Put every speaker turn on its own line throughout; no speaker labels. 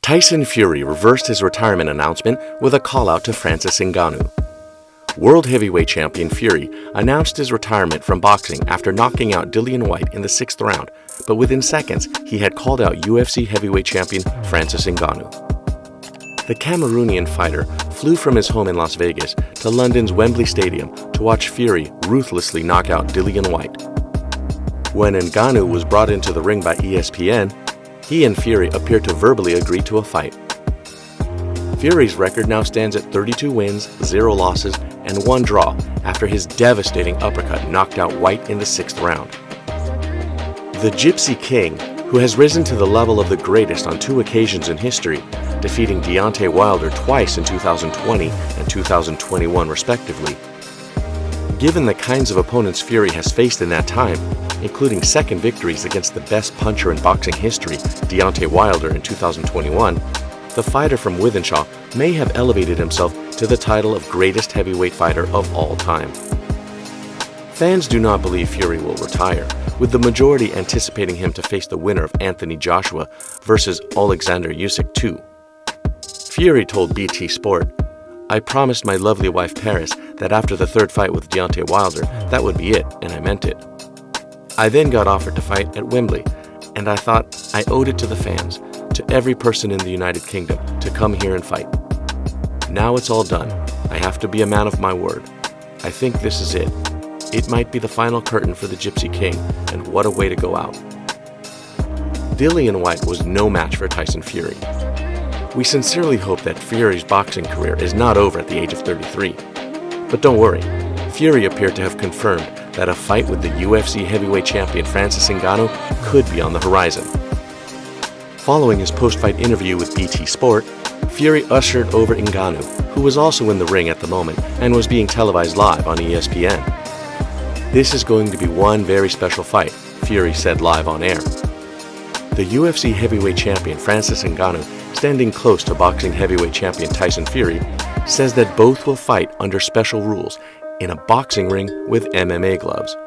Tyson Fury reversed his retirement announcement with a call-out to Francis Ngannou. World heavyweight champion Fury announced his retirement from boxing after knocking out Dillian Whyte in the 6th round, but within seconds he had called out UFC heavyweight champion Francis Ngannou. The Cameroonian fighter flew from his home in Las Vegas to London's Wembley Stadium to watch Fury ruthlessly knock out Dillian Whyte. When Ngannou was brought into the ring by ESPN, he and Fury appeared to verbally agree to a fight. Fury's record now stands at 32 wins, 0 losses, and 1 draw after his devastating uppercut knocked out Whyte in the 6th round. The Gypsy King, who has risen to the level of the greatest on 2 occasions in history, defeating Deontay Wilder twice in 2020 and 2021 respectively. Given the kinds of opponents Fury has faced in that time, including second victories against the best puncher in boxing history, Deontay Wilder in 2021, the fighter from Wythenshawe may have elevated himself to the title of greatest heavyweight fighter of all time. Fans do not believe Fury will retire, with the majority anticipating him to face the winner of Anthony Joshua versus Alexander Usyk 2. Fury told BT Sport, "I promised my lovely wife Paris that after the 3rd fight with Deontay Wilder, that would be it, and I meant it. I then got offered to fight at Wembley, and I thought I owed it to the fans, to every person in the United Kingdom, to come here and fight. Now it's all done. I have to be a man of my word. I think this is it. It might be the final curtain for the Gypsy King, and what a way to go out." Dillian Whyte was no match for Tyson Fury. We sincerely hope that Fury's boxing career is not over at the age of 33. But don't worry, Fury appeared to have confirmed that a fight with the UFC heavyweight champion Francis Ngannou could be on the horizon. Following his post-fight interview with BT Sport, Fury ushered over Ngannou, who was also in the ring at the moment and was being televised live on ESPN. "This is going to be one very special fight," Fury said live on air. The UFC heavyweight champion Francis Ngannou, standing close to boxing heavyweight champion Tyson Fury, says that both will fight under special rules in a boxing ring with MMA gloves.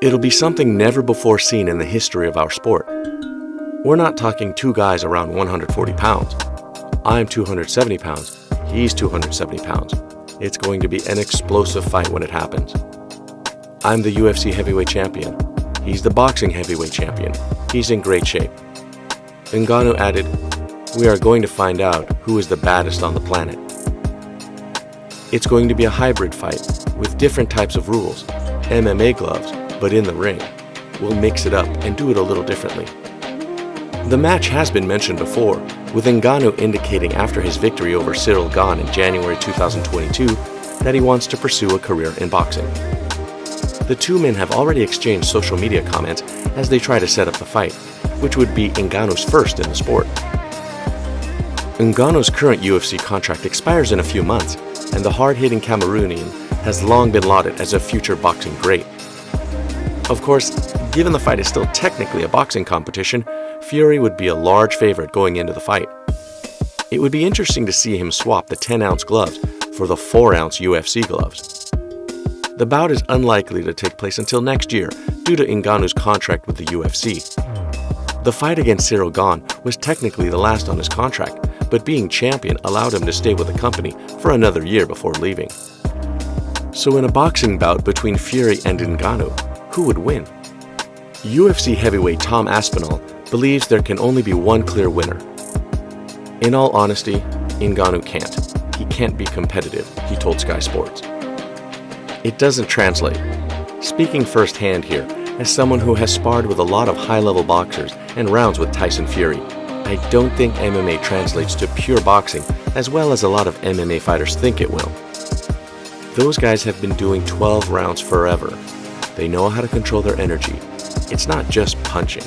"It'll be something never before seen in the history of our sport. We're not talking 2 guys around 140 pounds. I'm 270 pounds, he's 270 pounds. It's going to be an explosive fight when it happens. I'm the UFC heavyweight champion. He's the boxing heavyweight champion. He's in great shape." Ngannou added, "We are going to find out who is the baddest on the planet. It's going to be a hybrid fight with different types of rules, MMA gloves, but in the ring. We'll mix it up and do it a little differently." The match has been mentioned before, with Ngannou indicating after his victory over Cyril Gane in January 2022 that he wants to pursue a career in boxing. The 2 men have already exchanged social media comments as they try to set up the fight, which would be Ngannou's first in the sport. Ngannou's current UFC contract expires in a few months, and the hard-hitting Cameroonian has long been lauded as a future boxing great. Of course, given the fight is still technically a boxing competition, Fury would be a large favorite going into the fight. It would be interesting to see him swap the 10-ounce gloves for the 4-ounce UFC gloves. The bout is unlikely to take place until next year due to Ngannou's contract with the UFC. The fight against Cyril Gane was technically the last on his contract, but being champion allowed him to stay with the company for another year before leaving. So in a boxing bout between Fury and Ngannou, who would win? UFC heavyweight Tom Aspinall believes there can only be one clear winner. "In all honesty, Ngannou can't. He can't be competitive," he told Sky Sports. It doesn't translate. Speaking firsthand here, as someone who has sparred with a lot of high-level boxers and rounds with Tyson Fury, I don't think MMA translates to pure boxing as well as a lot of MMA fighters think it will. Those guys have been doing 12 rounds forever. They know how to control their energy. It's not just punching.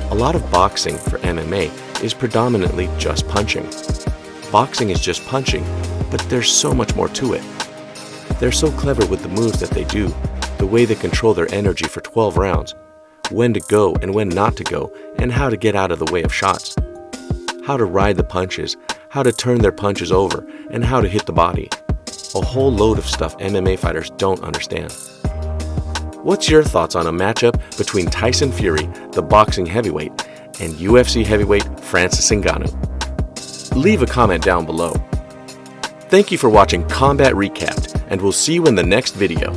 A lot of boxing for MMA is predominantly just punching. Boxing is just punching, but there's so much more to it. They're so clever with the moves that they do, the way they control their energy for 12 rounds, when to go and when not to go, and how to get out of the way of shots. How to ride the punches, how to turn their punches over, and how to hit the body. A whole load of stuff MMA fighters don't understand. What's your thoughts on a matchup between Tyson Fury, the boxing heavyweight, and UFC heavyweight Francis Ngannou? leave a comment down below. Thank you for watching Combat Recapped, and we'll see you in the next video.